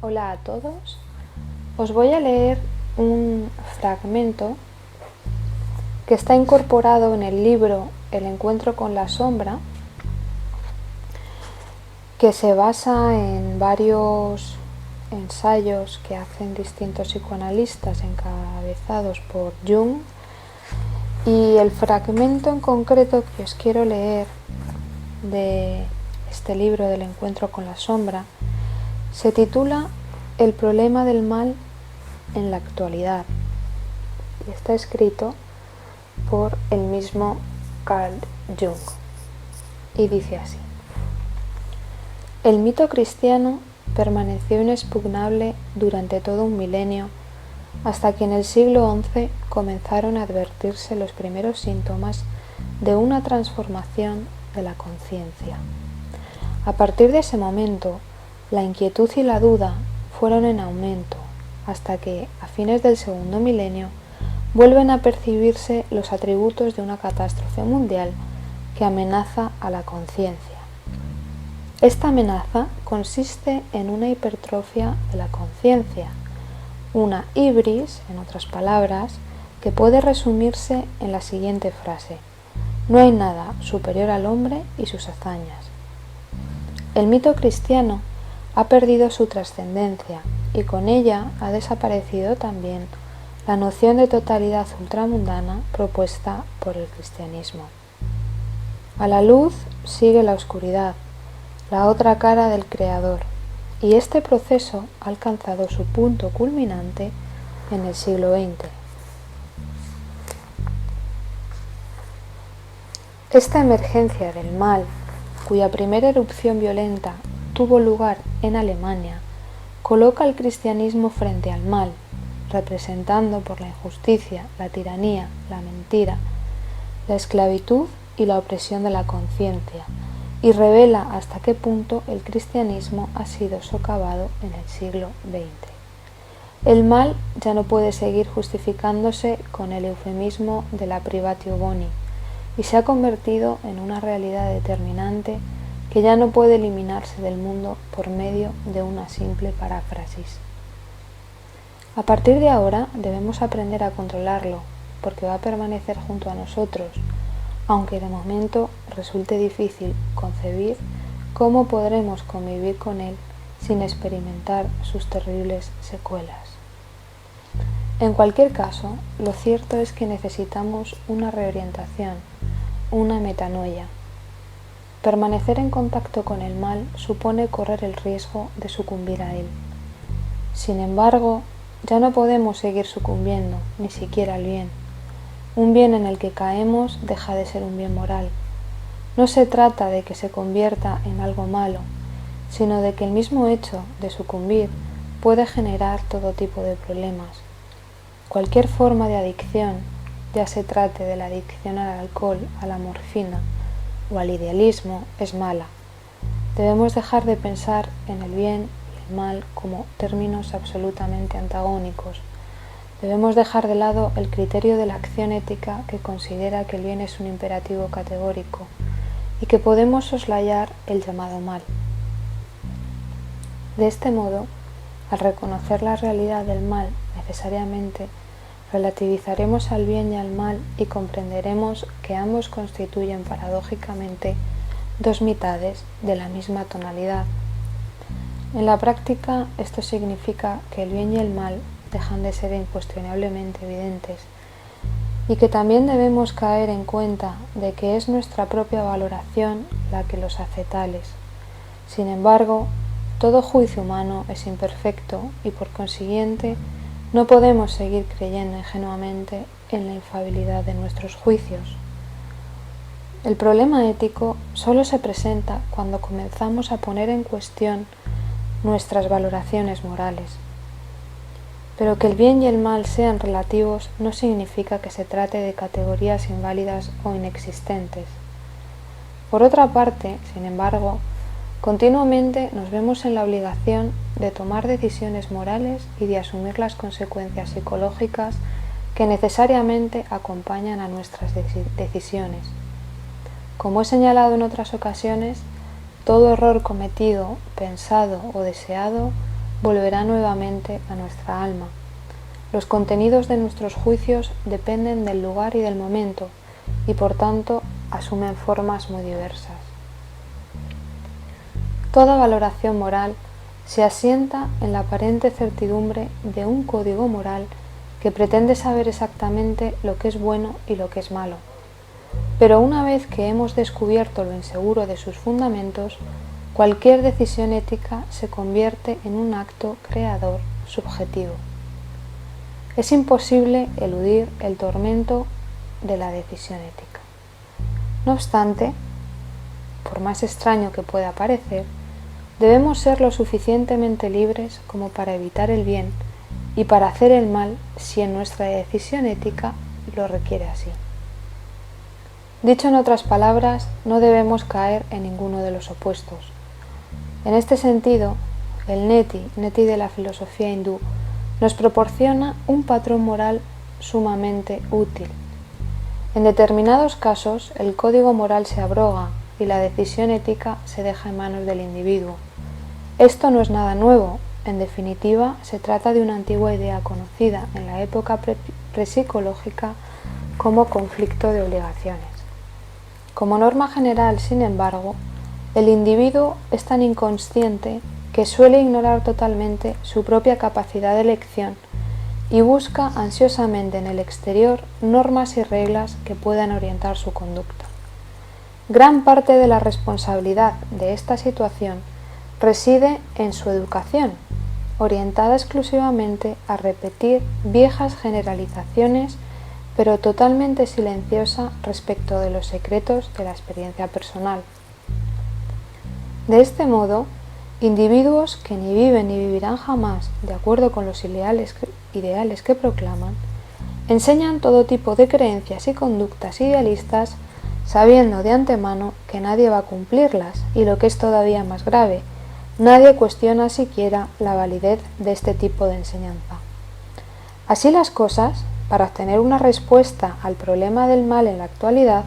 Hola a todos. Os voy a leer un fragmento que está incorporado en el libro El encuentro con la sombra, que se basa en varios ensayos que hacen distintos psicoanalistas encabezados por Jung, y el fragmento en concreto que os quiero leer de este libro del encuentro con la sombra se titula El problema del mal en la actualidad y está escrito por el mismo Carl Jung y dice así: el mito cristiano permaneció inexpugnable durante todo un milenio hasta que en el siglo XI comenzaron a advertirse los primeros síntomas de una transformación de la conciencia. A partir de ese momento, la inquietud y la duda fueron en aumento, hasta que, a fines del segundo milenio, vuelven a percibirse los atributos de una catástrofe mundial que amenaza a la conciencia. Esta amenaza consiste en una hipertrofia de la conciencia, una hibris, en otras palabras, que puede resumirse en la siguiente frase: no hay nada superior al hombre y sus hazañas. El mito cristiano ha perdido su trascendencia y con ella ha desaparecido también la noción de totalidad ultramundana propuesta por el cristianismo. A la luz sigue la oscuridad, la otra cara del Creador, y este proceso ha alcanzado su punto culminante en el siglo XX. Esta emergencia del mal, cuya primera erupción violenta tuvo lugar en Alemania, coloca al cristianismo frente al mal, representando por la injusticia, la tiranía, la mentira, la esclavitud y la opresión de la conciencia, y revela hasta qué punto el cristianismo ha sido socavado en el siglo XX. El mal ya no puede seguir justificándose con el eufemismo de la privatio boni, y se ha convertido en una realidad determinante que ya no puede eliminarse del mundo por medio de una simple paráfrasis. A partir de ahora debemos aprender a controlarlo, porque va a permanecer junto a nosotros, aunque de momento resulte difícil concebir cómo podremos convivir con él sin experimentar sus terribles secuelas. En cualquier caso, lo cierto es que necesitamos una reorientación, una metanoia. Permanecer en contacto con el mal supone correr el riesgo de sucumbir a él. Sin embargo, ya no podemos seguir sucumbiendo, ni siquiera al bien. Un bien en el que caemos deja de ser un bien moral. No se trata de que se convierta en algo malo, sino de que el mismo hecho de sucumbir puede generar todo tipo de problemas. Cualquier forma de adicción, ya se trate de la adicción al alcohol, a la morfina o al idealismo, es mala. Debemos dejar de pensar en el bien y el mal como términos absolutamente antagónicos. Debemos dejar de lado el criterio de la acción ética que considera que el bien es un imperativo categórico y que podemos soslayar el llamado mal. De este modo, al reconocer la realidad del mal necesariamente, relativizaremos al bien y al mal y comprenderemos que ambos constituyen paradójicamente dos mitades de la misma tonalidad. En la práctica, esto significa que el bien y el mal dejan de ser incuestionablemente evidentes y que también debemos caer en cuenta de que es nuestra propia valoración la que los hace tales. Sin embargo, todo juicio humano es imperfecto y por consiguiente no podemos seguir creyendo ingenuamente en la infalibilidad de nuestros juicios. El problema ético solo se presenta cuando comenzamos a poner en cuestión nuestras valoraciones morales. Pero que el bien y el mal sean relativos no significa que se trate de categorías inválidas o inexistentes. Por otra parte, sin embargo, continuamente nos vemos en la obligación de tomar decisiones morales y de asumir las consecuencias psicológicas que necesariamente acompañan a nuestras decisiones. Como he señalado en otras ocasiones, todo error cometido, pensado o deseado volverá nuevamente a nuestra alma. Los contenidos de nuestros juicios dependen del lugar y del momento, y por tanto asumen formas muy diversas. Toda valoración moral se asienta en la aparente certidumbre de un código moral que pretende saber exactamente lo que es bueno y lo que es malo. Pero una vez que hemos descubierto lo inseguro de sus fundamentos, cualquier decisión ética se convierte en un acto creador subjetivo. Es imposible eludir el tormento de la decisión ética. No obstante, por más extraño que pueda parecer, debemos ser lo suficientemente libres como para evitar el bien y para hacer el mal si en nuestra decisión ética lo requiere así. Dicho en otras palabras, no debemos caer en ninguno de los opuestos. En este sentido, el neti de la filosofía hindú, nos proporciona un patrón moral sumamente útil. En determinados casos, el código moral se abroga y la decisión ética se deja en manos del individuo. Esto no es nada nuevo, en definitiva, se trata de una antigua idea conocida en la época prepsicológica como conflicto de obligaciones. Como norma general, sin embargo, el individuo es tan inconsciente que suele ignorar totalmente su propia capacidad de elección y busca ansiosamente en el exterior normas y reglas que puedan orientar su conducta. Gran parte de la responsabilidad de esta situación reside en su educación, orientada exclusivamente a repetir viejas generalizaciones, pero totalmente silenciosa respecto de los secretos de la experiencia personal. De este modo, individuos que ni viven ni vivirán jamás de acuerdo con los ideales que proclaman, enseñan todo tipo de creencias y conductas idealistas sabiendo de antemano que nadie va a cumplirlas y, lo que es todavía más grave, nadie cuestiona siquiera la validez de este tipo de enseñanza. Así las cosas, para obtener una respuesta al problema del mal en la actualidad,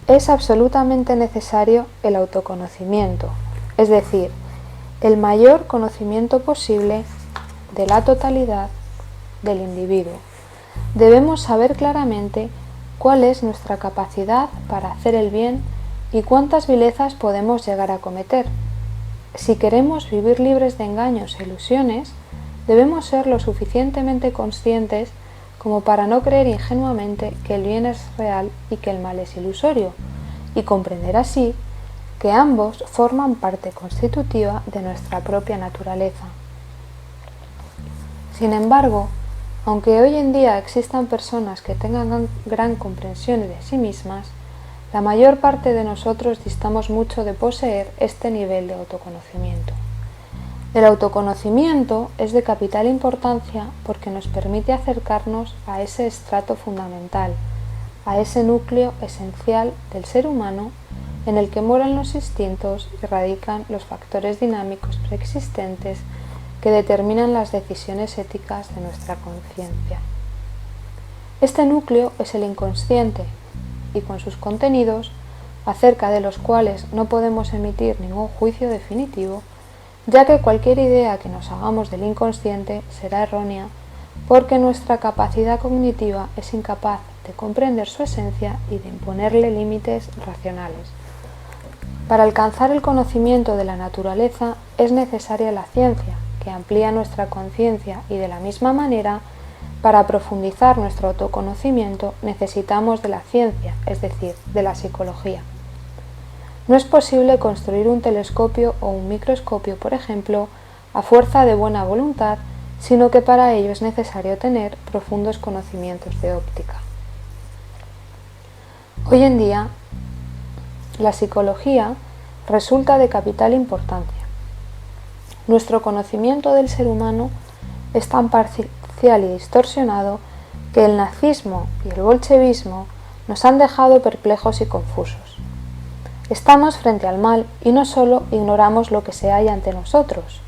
es absolutamente necesario el autoconocimiento, es decir, el mayor conocimiento posible de la totalidad del individuo. Debemos saber claramente cuál es nuestra capacidad para hacer el bien y cuántas vilezas podemos llegar a cometer. Si queremos vivir libres de engaños e ilusiones, debemos ser lo suficientemente conscientes como para no creer ingenuamente que el bien es real y que el mal es ilusorio, y comprender así que ambos forman parte constitutiva de nuestra propia naturaleza. Sin embargo, aunque hoy en día existan personas que tengan gran comprensión de sí mismas, la mayor parte de nosotros distamos mucho de poseer este nivel de autoconocimiento. El autoconocimiento es de capital importancia porque nos permite acercarnos a ese estrato fundamental, a ese núcleo esencial del ser humano en el que moran los instintos y radican los factores dinámicos preexistentes que determinan las decisiones éticas de nuestra conciencia. Este núcleo es el inconsciente y con sus contenidos, acerca de los cuales no podemos emitir ningún juicio definitivo, ya que cualquier idea que nos hagamos del inconsciente será errónea porque nuestra capacidad cognitiva es incapaz de comprender su esencia y de imponerle límites racionales. Para alcanzar el conocimiento de la naturaleza es necesaria la ciencia, que amplía nuestra conciencia, y de la misma manera, para profundizar nuestro autoconocimiento necesitamos de la ciencia, es decir, de la psicología. No es posible construir un telescopio o un microscopio, por ejemplo, a fuerza de buena voluntad, sino que para ello es necesario tener profundos conocimientos de óptica. Hoy en día, la psicología resulta de capital importancia. Nuestro conocimiento del ser humano es tan parcial y distorsionado que el nazismo y el bolchevismo nos han dejado perplejos y confusos. Estamos frente al mal y no solo ignoramos lo que se halla ante nosotros,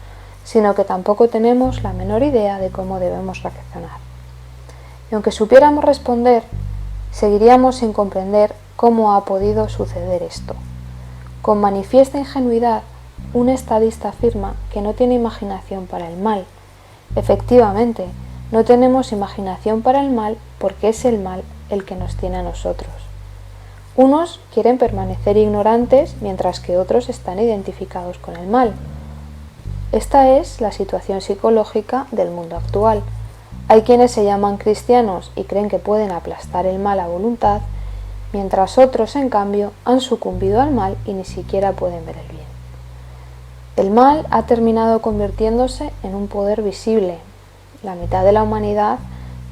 sino que tampoco tenemos la menor idea de cómo debemos reaccionar. Y aunque supiéramos responder, seguiríamos sin comprender cómo ha podido suceder esto. Con manifiesta ingenuidad Un estadista afirma que no tiene imaginación para el mal. Efectivamente, no tenemos imaginación para el mal porque es el mal el que nos tiene a nosotros. Unos quieren permanecer ignorantes mientras que otros están identificados con el mal. Esta es la situación psicológica del mundo actual. Hay quienes se llaman cristianos y creen que pueden aplastar el mal a voluntad, mientras otros, en cambio, han sucumbido al mal y ni siquiera pueden ver el bien. El mal ha terminado convirtiéndose en un poder visible. La mitad de la humanidad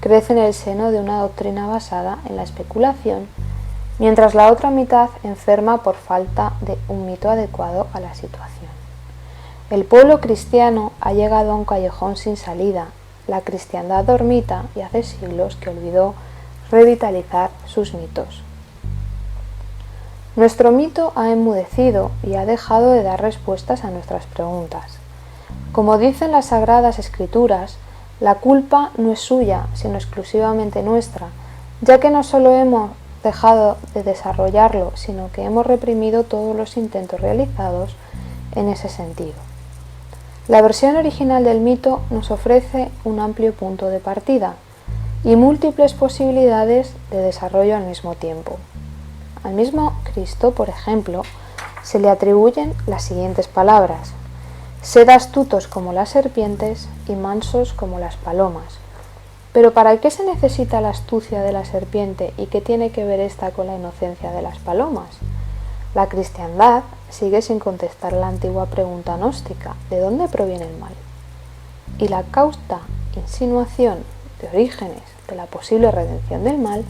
crece en el seno de una doctrina basada en la especulación, mientras la otra mitad enferma por falta de un mito adecuado a la situación. El pueblo cristiano ha llegado a un callejón sin salida. La cristiandad dormita y hace siglos que olvidó revitalizar sus mitos. Nuestro mito ha enmudecido y ha dejado de dar respuestas a nuestras preguntas. Como dicen las Sagradas Escrituras, la culpa no es suya, sino exclusivamente nuestra, ya que no solo hemos dejado de desarrollarlo, sino que hemos reprimido todos los intentos realizados en ese sentido. La versión original del mito nos ofrece un amplio punto de partida y múltiples posibilidades de desarrollo al mismo tiempo. Al mismo Cristo, por ejemplo, se le atribuyen las siguientes palabras: sed astutos como las serpientes y mansos como las palomas. Pero ¿para qué se necesita la astucia de la serpiente y qué tiene que ver esta con la inocencia de las palomas? La cristiandad sigue sin contestar la antigua pregunta gnóstica: ¿de dónde proviene el mal? Y la cauta insinuación de Orígenes de la posible redención del mal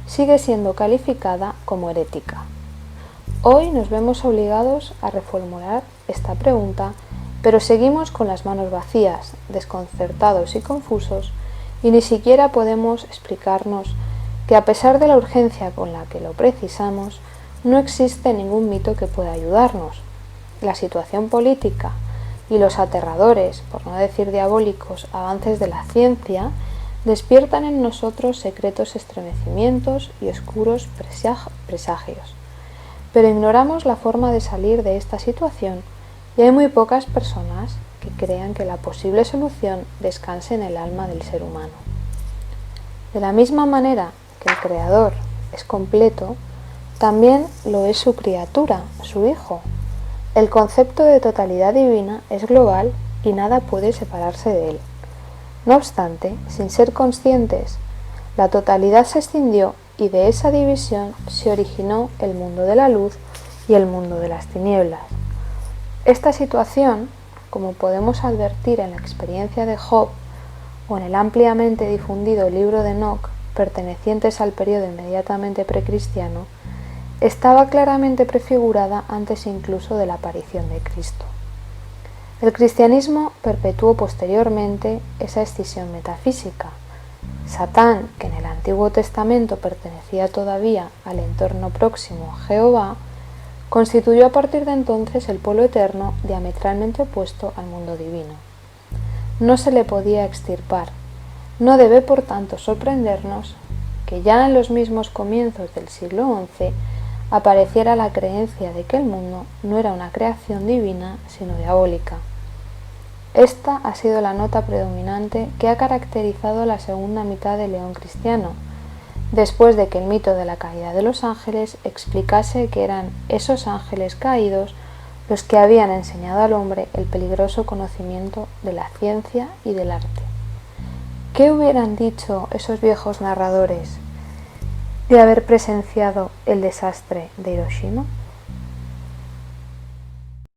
sigue siendo calificada como herética. Hoy nos vemos obligados a reformular esta pregunta, pero seguimos con las manos vacías, desconcertados y confusos, y ni siquiera podemos explicarnos que, a pesar de la urgencia con la que lo precisamos, no existe ningún mito que pueda ayudarnos. La situación política y los aterradores, por no decir diabólicos, avances de la ciencia despiertan en nosotros secretos estremecimientos y oscuros presagios. Pero ignoramos la forma de salir de esta situación y hay muy pocas personas que crean que la posible solución descanse en el alma del ser humano. De la misma manera que el Creador es completo, también lo es su criatura, su Hijo. El concepto de totalidad divina es global y nada puede separarse de él. No obstante, sin ser conscientes, la totalidad se escindió y de esa división se originó el mundo de la luz y el mundo de las tinieblas. Esta situación, como podemos advertir en la experiencia de Job o en el ampliamente difundido libro de Enoc, pertenecientes al periodo inmediatamente precristiano, estaba claramente prefigurada antes incluso de la aparición de Cristo. El cristianismo perpetuó posteriormente esa escisión metafísica. Satán, que en el Antiguo Testamento pertenecía todavía al entorno próximo a Jehová, constituyó a partir de entonces el polo eterno diametralmente opuesto al mundo divino. No se le podía extirpar. No debe, por tanto, sorprendernos que ya en los mismos comienzos del siglo XI apareciera la creencia de que el mundo no era una creación divina, sino diabólica. Esta ha sido la nota predominante que ha caracterizado la segunda mitad del León cristiano, después de que el mito de la caída de los ángeles explicase que eran esos ángeles caídos los que habían enseñado al hombre el peligroso conocimiento de la ciencia y del arte. ¿Qué hubieran dicho esos viejos narradores de haber presenciado el desastre de Hiroshima?